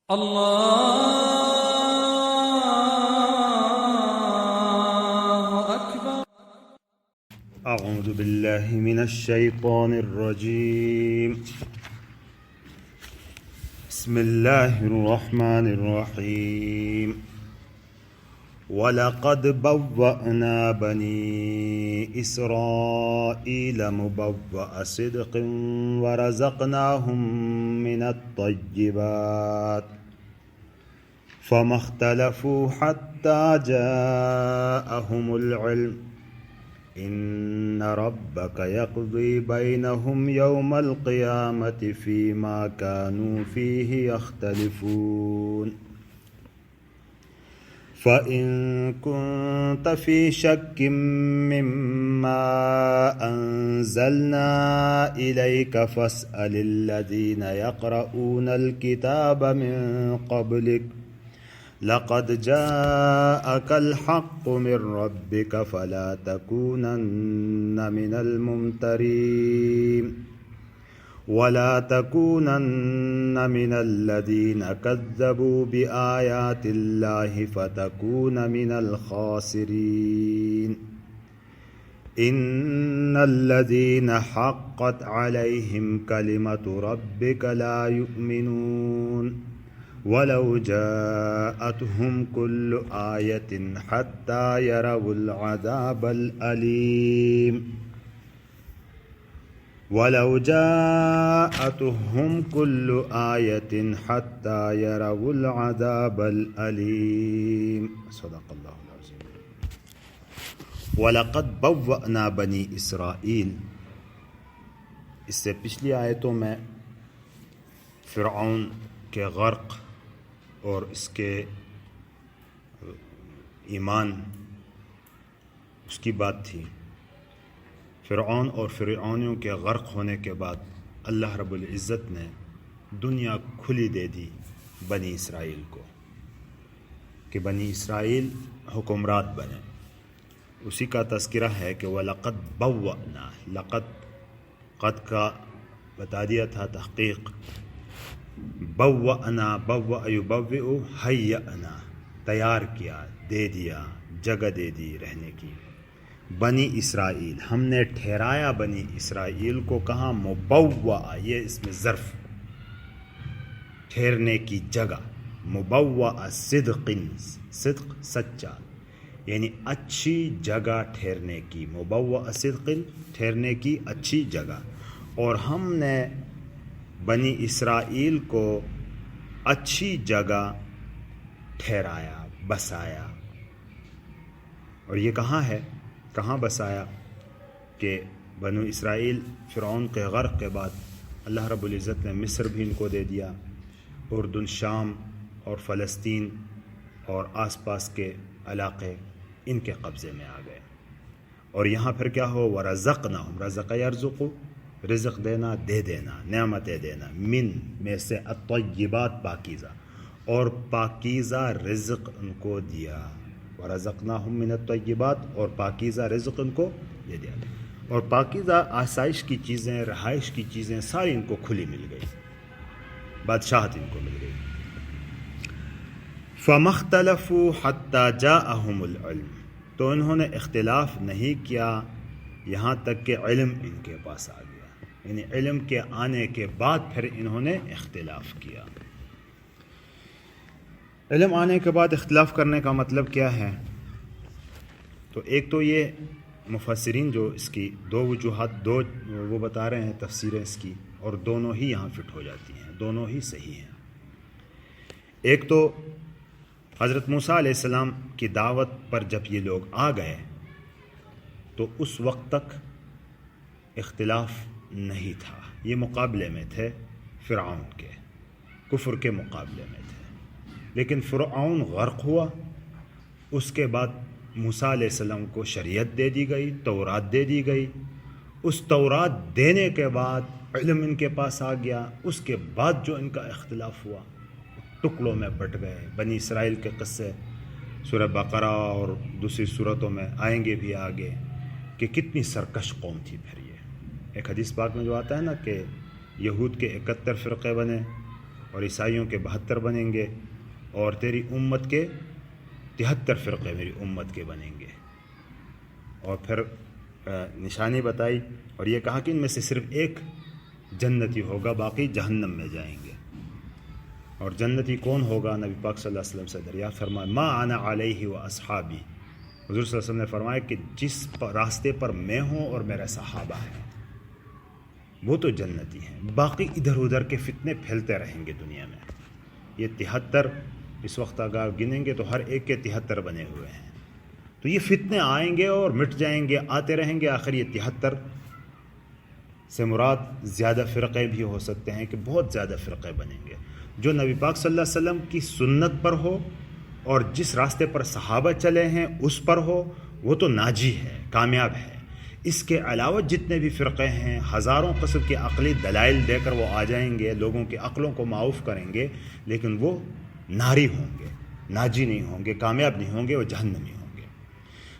الله أكبر. أعوذ بالله من الشيطان الرجيم. بسم الله الرحمن الرحيم. وَلَقَدْ بَوَّأْنَا بَنِي إِسْرَائِيلَ مُبَوَّأَ صِدْقٍ وَرَزَقْنَاهُمْ مِنَ الطَّيِّبَاتِ فَمَا اخْتَلَفُوا حَتَّى جَاءَهُمُ الْعِلْمُ إِنَّ رَبَّكَ يَقْضِي بَيْنَهُمْ يَوْمَ الْقِيَامَةِ فِيمَا كَانُوا فِيهِ يَخْتَلِفُونَ فَإِن كُنتَ فِي شَكٍّ مِّمَّا أَنزَلْنَا إِلَيْكَ فَاسْأَلِ الَّذِينَ يَقْرَؤُونَ الْكِتَابَ مِن قَبْلِكَ لَقَدْ جَاءَكَ الْحَقُّ مِن رَّبِّكَ فَلَا تَكُونَنَّ مِنَ الْمُمْتَرِينَ وَلَا تَكُونَنَّ مِنَ الَّذِينَ كَذَّبُوا بِآيَاتِ اللَّهِ فَتَكُونَ مِنَ الْخَاسِرِينَ إِنَّ الَّذِينَ حَقَّتْ عَلَيْهِمْ كَلِمَةُ رَبِّكَ لَا يُؤْمِنُونَ وَلَوْ جَاءَتْهُمْ كُلُّ آيَةٍ حَتَّى يَرَوُا الْعَذَابَ الْأَلِيمَ وَلَوْ جَاءَتْهُمْ كُلُّ آيَةٍ حَتَّى يَرَوُا الْعَذَابَ الْأَلِيمَ صدق اللہ العظیم. وَلَقَدْ بَوَّأْنَا بَنِي إِسْرَائِيل، اس سے پچھلی آیتوں میں فرعون کے غرق اور اس کے ایمان اس کی بات تھی. فرعون اور فرعونیوں کے غرق ہونے کے بعد اللہ رب العزت نے دنیا کھلی دے دی بنی اسرائیل کو کہ بنی اسرائیل حکمرات بنے. اسی کا تذکرہ ہے کہ وَلَقَدْ بَوَّأْنَا، لقد قد کا بتا دیا تھا تحقیق. بَوَّأْنَا بَوَّأَ يُبَوِّئُ حَيَّأْنَا، تیار کیا، دے دیا، جگہ دے دی رہنے کی. بنی اسرائیل ہم نے ٹھہرایا بنی اسرائیل کو کہاں؟ مبوّع، یہ اس میں ظرف ٹھہرنے کی جگہ. مبوّع صدق، صدق سچا، یعنی اچھی جگہ ٹھہرنے کی. مبوّع صدق ٹھہرنے کی اچھی جگہ. اور ہم نے بنی اسرائیل کو اچھی جگہ ٹھہرایا، بسایا. اور یہ کہاں ہے؟ کہاں بسایا؟ کہ بنو اسرائیل فرعون کے غرق کے بعد اللہ رب العزت نے مصر بھی ان کو دے دیا، اردن، شام اور فلسطین اور آس پاس کے علاقے ان کے قبضے میں آ گئے. اور یہاں پھر کیا ہو؟ وَرَزَقْنَاهُمْ، رزق یرزق، رزق دینا، دے دینا، نعمتیں دینا. من میں سے الطیبات، پاکیزہ، اور پاکیزہ رزق ان کو دیا. وَرَزَقْنَاهُمْ مِنَ الطَّيِّبَاتِ، اور پاکیزہ رزق ان کو دے دیا. اور پاکیزہ آسائش کی چیزیں، رہائش کی چیزیں ساری ان کو کھلی مل گئی، بادشاہت ان کو مل گئی. فَمَا اخْتَلَفُوا حَتَّى جَاءَهُمُ الْعِلْمُ، تو انہوں نے اختلاف نہیں کیا یہاں تک کہ علم ان کے پاس آ گیا. یعنی علم کے آنے کے بعد پھر انہوں نے اختلاف کیا. علم آنے کے بعد اختلاف کرنے کا مطلب کیا ہے؟ تو ایک تو یہ مفسرین جو اس کی دو وجوہات، دو وہ بتا رہے ہیں تفسیریں اس کی، اور دونوں ہی یہاں فٹ ہو جاتی ہیں، دونوں ہی صحیح ہیں. ایک تو حضرت موسیٰ علیہ السلام کی دعوت پر جب یہ لوگ آ گئے تو اس وقت تک اختلاف نہیں تھا. یہ مقابلے میں تھے فرعون کے، کفر کے مقابلے میں تھے. لیکن فرعون غرق ہوا، اس کے بعد موسیٰ علیہ السلام کو شریعت دے دی گئی، تورات دے دی گئی. اس تورات دینے کے بعد علم ان کے پاس آ گیا. اس کے بعد جو ان کا اختلاف ہوا، ٹکڑوں میں بٹ گئے. بنی اسرائیل کے قصے سورہ بقرہ اور دوسری صورتوں میں آئیں گے بھی آگے کہ کتنی سرکش قوم تھی. پھر یہ ایک حدیث پاک میں جو آتا ہے نا کہ یہود کے 71 فرقے بنے اور عیسائیوں کے 72 بنیں گے، اور تیری امت کے 73 فرقے میری امت کے بنیں گے۔ اور پھر نشانی بتائی اور یہ کہا کہ ان میں سے صرف ایک جنتی ہوگا، باقی جہنم میں جائیں گے۔ اور جنتی کون ہوگا؟ نبی پاک صلی اللہ علیہ وسلم سے دریافت فرمایا ما انا علیہ و اصحابی، حضور صلی اللہ علیہ وسلم نے فرمایا کہ جس راستے پر میں ہوں اور میرے صحابہ ہیں وہ تو جنتی ہیں، باقی ادھر ادھر کے فتنے پھیلتے رہیں گے دنیا میں۔ یہ 73 اس وقت اگر گنیں گے تو ہر ایک کے 73 بنے ہوئے ہیں، تو یہ فتنے آئیں گے اور مٹ جائیں گے، آتے رہیں گے، آخر یہ 73 سے مراد زیادہ فرقے بھی ہو سکتے ہیں کہ بہت زیادہ فرقے بنیں گے۔ جو نبی پاک صلی اللہ علیہ وسلم کی سنت پر ہو اور جس راستے پر صحابہ چلے ہیں اس پر ہو وہ تو ناجی ہے، کامیاب ہے۔ اس کے علاوہ جتنے بھی فرقے ہیں ہزاروں قسم کے عقلی دلائل دے کر وہ آ جائیں گے، لوگوں کی عقلوں کو معاف کریں گے، لیکن وہ ناری ہوں گے، ناجی نہیں ہوں گے، کامیاب نہیں ہوں گے، وہ جہنمی ہوں گے۔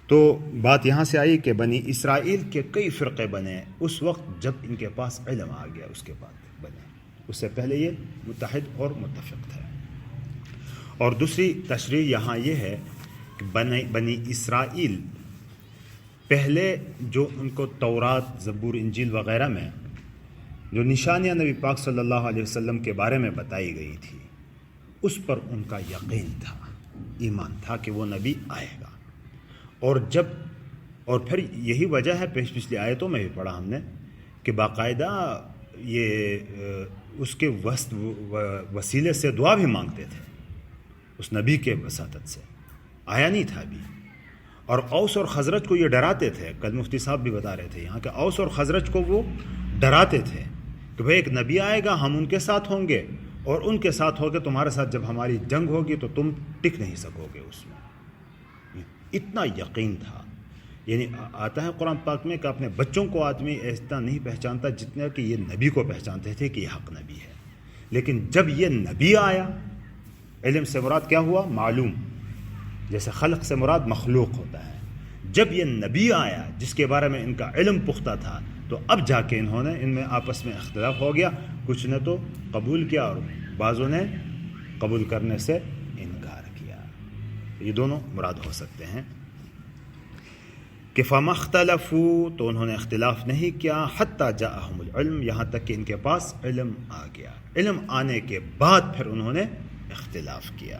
تو بات یہاں سے آئی کہ بنی اسرائیل کے کئی فرقے بنے اس وقت جب ان کے پاس علم آ گیا، اس کے بعد بنے، اس سے پہلے یہ متحد اور متفق تھے۔ اور دوسری تشریح یہاں یہ ہے کہ بنی اسرائیل پہلے جو ان کو تورات، زبور، انجیل وغیرہ میں جو نشانیاں نبی پاک صلی اللہ علیہ وسلم کے بارے میں بتائی گئی تھی اس پر ان کا یقین تھا، ایمان تھا کہ وہ نبی آئے گا۔ اور پھر یہی وجہ ہے، پچھلی آیتوں میں بھی پڑھا ہم نے کہ باقاعدہ یہ اس کے وسیلے سے دعا بھی مانگتے تھے، اس نبی کے وساطت سے، آیا نہیں تھا ابھی۔ اور اوس اور خزرج کو یہ ڈراتے تھے، کل مفتی صاحب بھی بتا رہے تھے یہاں کہ اوس اور خزرج کو وہ ڈراتے تھے کہ بھئی ایک نبی آئے گا، ہم ان کے ساتھ ہوں گے، اور ان کے ساتھ ہو کے تمہارے ساتھ جب ہماری جنگ ہوگی تو تم ٹک نہیں سکو گے اس میں۔ اتنا یقین تھا، یعنی آتا ہے قرآن پاک میں کہ اپنے بچوں کو آدمی ایسا نہیں پہچانتا جتنا کہ یہ نبی کو پہچانتے تھے کہ یہ حق نبی ہے۔ لیکن جب یہ نبی آیا، علم سے مراد کیا ہوا؟ معلوم، جیسے خلق سے مراد مخلوق ہوتا ہے۔ جب یہ نبی آیا جس کے بارے میں ان کا علم پختہ تھا تو اب جا کے ان میں آپس میں اختلاف ہو گیا، کچھ نے تو قبول کیا اور بعضوں نے قبول کرنے سے انکار کیا۔ یہ دونوں مراد ہو سکتے ہیں کہ فَمَا اخْتَلَفُوا، تو انہوں نے اختلاف نہیں کیا، حَتَّى جَاءَهُمُ الْعِلْمُ، یہاں تک کہ ان کے پاس علم آ گیا۔ علم آنے کے بعد پھر انہوں نے اختلاف کیا۔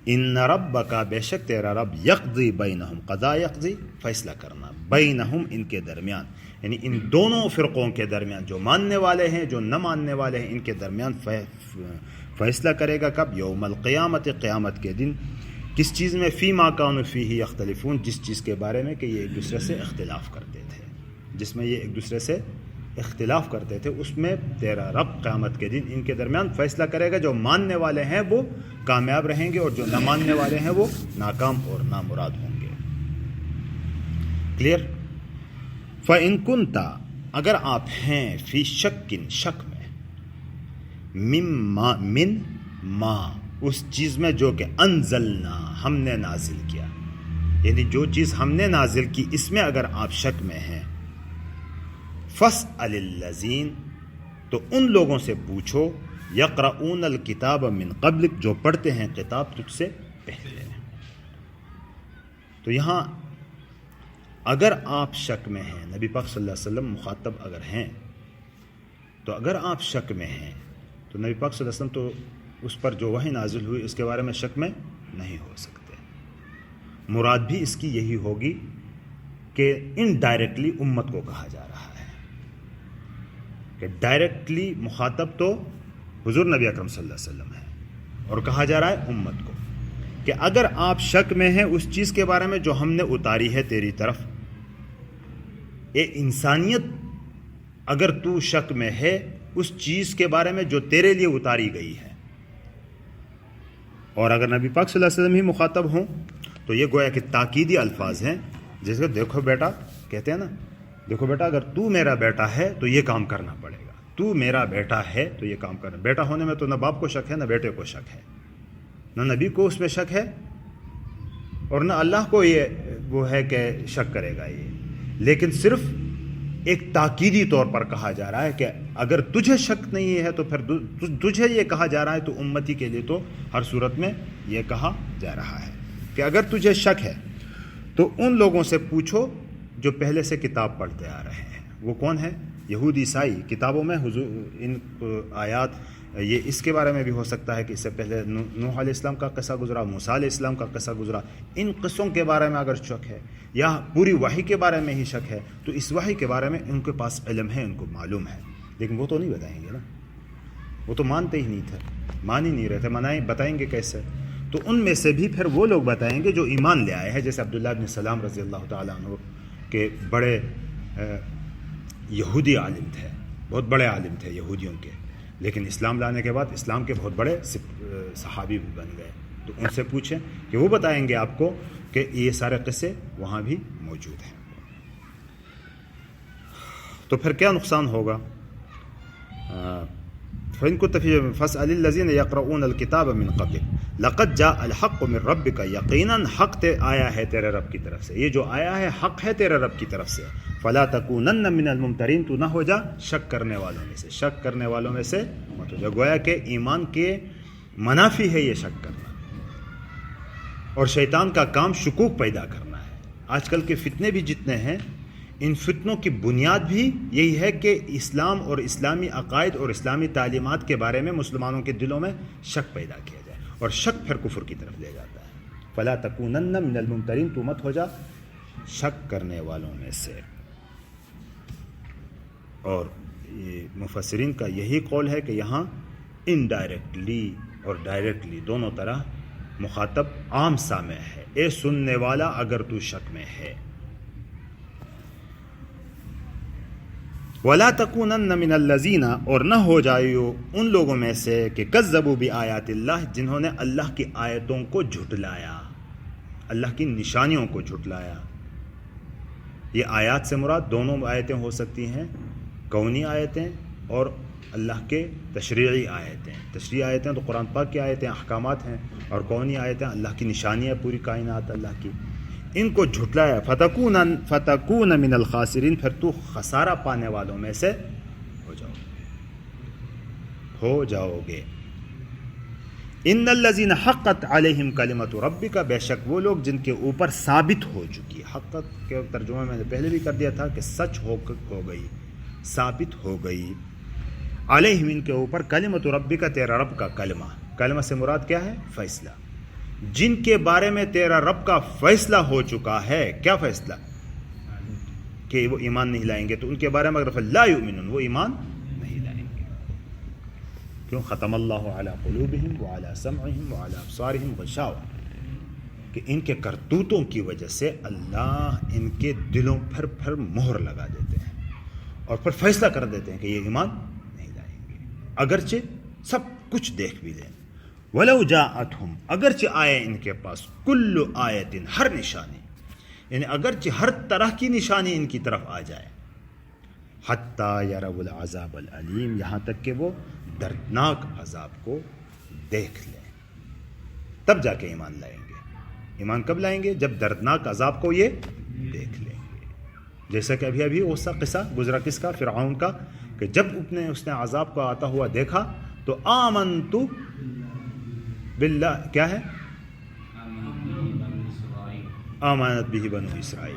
ان ربک، بے شک تیرا رب، یقضی بینہم، قضا یقضی، فیصلہ کرنا، بینہم، ان کے درمیان، یعنی ان دونوں فرقوں کے درمیان، جو ماننے والے ہیں جو نہ ماننے والے ہیں، ان کے درمیان فیصلہ کرے گا۔ کب؟ یوم القیامت، قیامت کے دن۔ کس چیز میں؟ فیما کانوا فیہ یختلفون، جس چیز کے بارے میں کہ یہ ایک دوسرے سے اختلاف کرتے تھے، جس میں یہ ایک دوسرے سے اختلاف کرتے تھے، اس میں تیرا رب قیامت کے دن ان کے درمیان فیصلہ کرے گا۔ جو ماننے والے ہیں وہ کامیاب رہیں گے اور جو نہ ماننے والے ہیں وہ ناکام اور نامراد ہوں گے۔ کلیئر؟ فَإِن كُنْتَ، اگر آپ ہیں، فی شکن، شک میں، من ما، اس چیز میں جو کہ انزلنا، ہم نے نازل کیا، یعنی جو چیز ہم نے نازل کی اس میں اگر آپ شک میں ہیں، فَاسْأَلِ الَّذِينَ، تو ان لوگوں سے پوچھو، یقرؤون الکتاب من قبلک، جو پڑھتے ہیں کتاب تجھ سے پہلے۔ تو یہاں اگر آپ شک میں ہیں، نبی پاک صلی اللہ علیہ وسلم مخاطب اگر ہیں، تو اگر آپ شک میں ہیں تو نبی پاک صلی اللہ علیہ وسلم تو اس پر جو وحی نازل ہوئی اس کے بارے میں شک میں نہیں ہو سکتے۔ مراد بھی اس کی یہی ہوگی کہ انڈائریکٹلی امت کو کہا جا رہا ہے، کہ ڈائریکٹلی مخاطب تو حضور نبی اکرم صلی اللہ علیہ وسلم ہے، اور کہا جا رہا ہے امت کو کہ اگر آپ شک میں ہیں اس چیز کے بارے میں جو ہم نے اتاری ہے تیری طرف، اے انسانیت، اگر تو شک میں ہے اس چیز کے بارے میں جو تیرے لیے اتاری گئی ہے، اور اگر نبی پاک صلی اللہ علیہ وسلم ہی مخاطب ہوں تو یہ گویا کہ تاکیدی الفاظ ہیں، جیسے کہ دیکھو بیٹا، کہتے ہیں نا، دیکھو بیٹا اگر تو میرا بیٹا ہے تو یہ کام کرنا پڑے گا، تو میرا بیٹا ہے تو یہ کام کرنا۔ بیٹا ہونے میں تو نہ باپ کو شک ہے، نہ بیٹے کو شک ہے، نہ نبی کو اس میں شک ہے، اور نہ اللہ کو یہ وہ ہے کہ شک کرے گا یہ، لیکن صرف ایک تاکیدی طور پر کہا جا رہا ہے کہ اگر تجھے شک نہیں ہے تو پھر تجھے یہ کہا جا رہا ہے، تو امتی کے لیے تو ہر صورت میں یہ کہا جا رہا ہے کہ اگر تجھے شک ہے تو ان لوگوں سے پوچھو جو پہلے سے کتاب پڑھتے آ رہے ہیں۔ وہ کون ہے؟ یہود عیسائی۔ کتابوں میں ان آیات، یہ اس کے بارے میں بھی ہو سکتا ہے کہ اس سے پہلے نوح علیہ السلام کا قصہ گزرا، موسیٰ علیہ السلام کا قصہ گزرا، ان قصوں کے بارے میں اگر شک ہے یا پوری وحی کے بارے میں ہی شک ہے تو اس وحی کے بارے میں ان کے پاس علم ہے، ان کو معلوم ہے، لیکن وہ تو نہیں بتائیں گے نا، وہ تو مانتے ہی نہیں تھے، مان ہی نہیں رہے تھے، بتائیں گے کیسے؟ تو ان میں سے بھی پھر وہ لوگ بتائیں گے جو ایمان لے آئے ہیں، جیسے عبداللہ بن سلام رضی اللہ تعالیٰ عنہ کے بڑے یہودی عالم تھے، بہت بڑے عالم تھے یہودیوں کے، لیکن اسلام لانے کے بعد اسلام کے بہت بڑے صحابی بھی بن گئے۔ تو ان سے پوچھیں کہ وہ بتائیں گے آپ کو کہ یہ سارے قصے وہاں بھی موجود ہیں۔ تو پھر کیا نقصان ہوگا؟ فَإِن كُنتَ فَاسْأَلِ الَّذِينَ يَقْرَؤُونَ الْكِتَابَ مِن قَبْلِكَ لَقَدْ جَاءَ الْحَقُّ مِن رَبِّكَ، یقیناً حق آیا ہے تیرے رب کی طرف سے، یہ جو آیا ہے حق ہے تیرے رب کی طرف سے۔ فَلَا تَكُونَنَّ مِنَ الْمُمْتَرِينَ، تو نہ ہو جا شک کرنے والوں میں سے، شک کرنے والوں میں سے مت ہو جا۔ گویا کہ ایمان کے منافی ہے یہ شک کرنا، اور شیطان کا کام شکوک پیدا کرنا ہے۔ آج کل کے فتنے بھی جتنے ہیں، ان فتنوں کی بنیاد بھی یہی ہے کہ اسلام اور اسلامی عقائد اور اسلامی تعلیمات کے بارے میں مسلمانوں کے دلوں میں شک پیدا کیا جائے، اور شک پھر کفر کی طرف لے جاتا ہے۔ فَلَا تَكُونَنَّ مِنَ الْمُمْتَرِينَ، تو مت ہو جا شک کرنے والوں میں سے۔ اور یہ مفسرین کا یہی قول ہے کہ یہاں انڈائریکٹلی اور ڈائریکٹلی دونوں طرح مخاطب عام سامع ہے، اے سننے والا اگر تو شک میں ہے۔ وَلَا تَكُونَنَّ مِنَ الَّذِينَ، اور نہ ہو جائیو ان لوگوں میں سے کہ کذبوا بِآیاتِ اللہ، جنہوں نے اللہ کی آیتوں کو جھٹلایا، اللہ کی نشانیوں کو جھٹلایا۔ یہ آیات سے مراد دونوں آیتیں ہو سکتی ہیں، کونی آیتیں اور اللہ کے تشریعی آیتیں۔ تشریعی آیتیں تو قرآن پاک کی آیتیں، احکامات ہیں، اور کونی آیتیں اللہ کی نشانی ہے، پوری کائنات اللہ کی۔ ان کو جھٹلایا، فتکون من الخاسرین، پھر تو خسارہ پانے والوں میں سے ہو جاؤ گے۔ ان الذین حقت علیہم کلمۃ ربک، بے شک وہ لوگ جن کے اوپر ثابت ہو چکی، حقت کے ترجمہ میں نے پہلے بھی کر دیا تھا کہ سچ ہو گئی، ثابت ہو گئی، علیہم ان کے اوپر کلمۃ ربک، تیرا رب کا کلمہ۔ کلمہ سے مراد کیا ہے؟ فیصلہ۔ جن کے بارے میں تیرا رب کا فیصلہ ہو چکا ہے، کیا فیصلہ؟ کہ وہ ایمان نہیں لائیں گے، تو ان کے بارے میں اگر لا یؤمنون، وہ ایمان نہیں لائیں گے۔ کیوں؟ ختم اللہ علی قلوبہم وعلی سمعہم وعلی ابصارہم غشاوہ، کہ ان کے کرتوتوں کی وجہ سے اللہ ان کے دلوں پر پھر مہر لگا دیتے ہیں، اور پھر فیصلہ کر دیتے ہیں کہ یہ ایمان نہیں لائیں گے، اگرچہ سب کچھ دیکھ بھی لیں۔ وَلَوْ جَاءَتْهُمْ، اگرچہ آئے ان کے پاس، کُلُّ آیَةٍ، ہر نشانی، یعنی اگرچہ ہر طرح کی نشانی ان کی طرف آ جائے، حَتَّى يَرَوُا الْعَذَابَ الْأَلِيمَ، یہاں تک کہ وہ دردناک عذاب کو دیکھ لیں، تب جا کے ایمان لائیں گے۔ ایمان کب لائیں گے؟ جب دردناک عذاب کو یہ دیکھ لیں گے۔ جیسا کہ ابھی وہ سا قصہ گزرا کس کا؟ فرعون کا، کہ جب اس نے عذاب کو آتا ہوا دیکھا تو آمنتو باللہ، کیا ہے؟ آمنت بھی بنو اسرائیل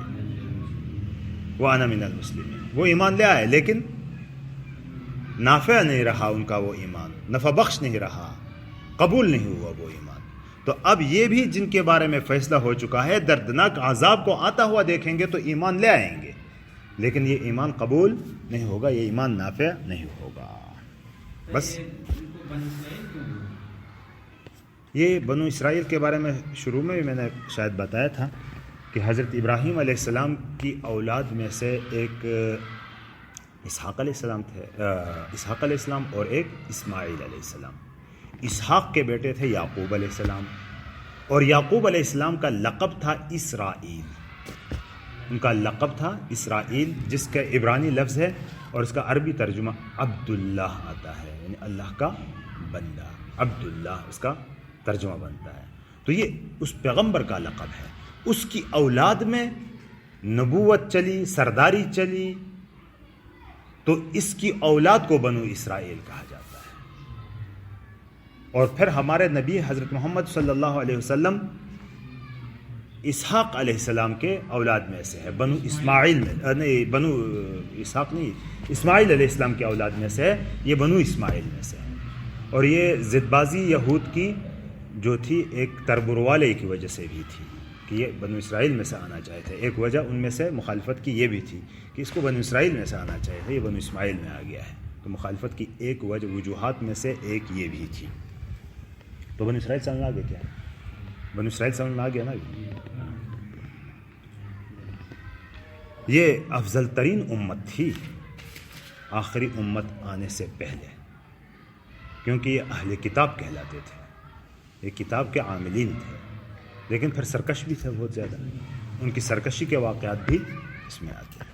وانا من المسلمین، وہ ایمان لے آئے لیکن نافع نہیں رہا ان کا وہ ایمان، نفع بخش نہیں رہا، قبول نہیں ہوا وہ ایمان۔ تو اب یہ بھی جن کے بارے میں فیصلہ ہو چکا ہے، دردناک عذاب کو آتا ہوا دیکھیں گے تو ایمان لے آئیں گے، لیکن یہ ایمان قبول نہیں ہوگا، یہ ایمان نافع نہیں ہوگا۔ بس یہ بنو اسرائیل کے بارے میں شروع میں بھی میں نے شاید بتایا تھا کہ حضرت ابراہیم علیہ السلام کی اولاد میں سے ایک اسحاق علیہ السلام تھے، اسحاق علیہ السلام، اور ایک اسماعیل علیہ السلام۔ اسحاق کے بیٹے تھے یعقوب علیہ السلام، اور یعقوب علیہ السلام کا لقب تھا اسرائیل، ان کا لقب تھا اسرائیل، جس کا عبرانی لفظ ہے اور اس کا عربی ترجمہ عبداللہ آتا ہے، یعنی اللہ کا بندہ، عبداللہ اس کا ترجمہ بنتا ہے۔ تو یہ اس پیغمبر کا لقب ہے، اس کی اولاد میں نبوت چلی، سرداری چلی، تو اس کی اولاد کو بنو اسرائیل کہا جاتا ہے. اور پھر ہمارے نبی حضرت محمد صلی اللہ علیہ وسلم اسحاق علیہ السلام کے اولاد میں سے ہے، بنو اسماعیل میں نہیں، بنو اسحاق نہیں، اسماعیل علیہ السلام کے اولاد میں سے ہے، یہ بنو اسماعیل میں سے ہے. اور یہ ضد بازی یہود کی جو تھی ایک تربروالے کی وجہ سے بھی تھی کہ یہ بنو اسرائیل میں سے آنا چاہے تھے. ایک وجہ ان میں سے مخالفت کی یہ بھی تھی کہ اس کو بنو اسرائیل میں سے آنا چاہے تھے، یہ بنو اسماعیل میں آ گیا ہے. تو مخالفت کی ایک وجوہات میں سے ایک یہ بھی تھی. تو بنو اسرائیل سمجھ میں آ گیا کیا؟ بنو اسرائیل سمجھ میں آ گیا نا. یہ افضل ترین امت تھی آخری امت آنے سے پہلے، کیونکہ یہ اہل کتاب کہلاتے تھے، یہ کتاب کے عاملین تھے، لیکن پھر سرکش بھی تھے بہت زیادہ. ان کی سرکشی کے واقعات بھی اس میں آتے ہیں.